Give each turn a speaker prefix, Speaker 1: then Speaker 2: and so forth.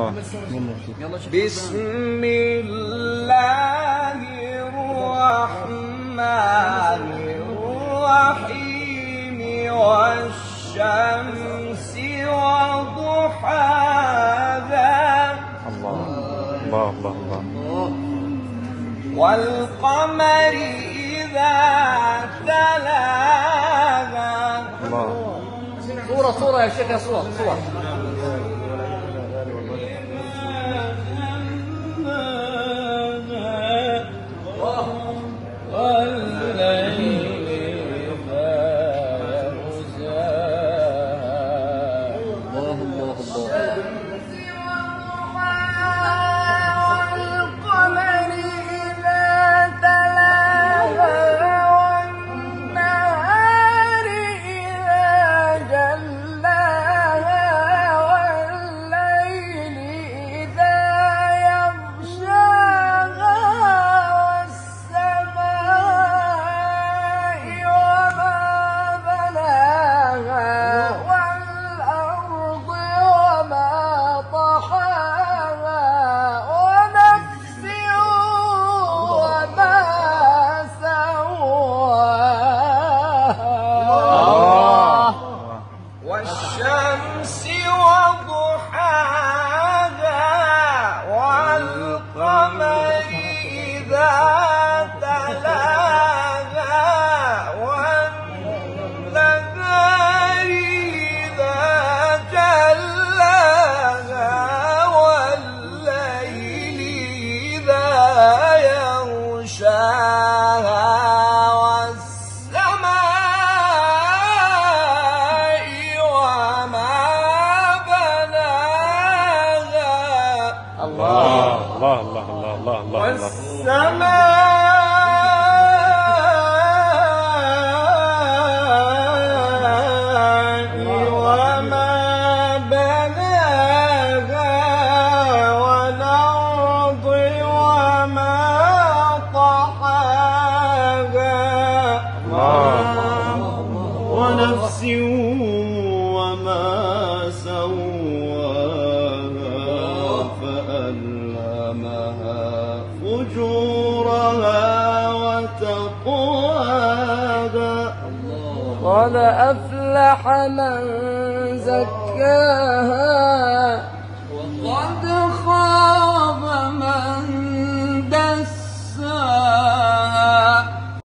Speaker 1: بسم الله الرحمن الرحيم والشمس وضحاها
Speaker 2: الله
Speaker 1: والقمر إذا تلاها
Speaker 3: صورة يا شيخ، يا صور
Speaker 1: والليل إذا يغشاها
Speaker 3: الله
Speaker 1: والقمر إذا تلاها والنهار إذا جلاها والليل إذا يغشاها والسماء وما بناها والأرض وما طحاها ونفس وما سواها والشمس وضحاها والقمر إذا تلاها والنهار إذا جلاها والليل إذا يغشاها والسماء وما بناها والسماء وما بناها والأرض وما طحاها ونفس وما سواها فألهمها فجورها وتقواها قد أفلح من زكاها وقد خاب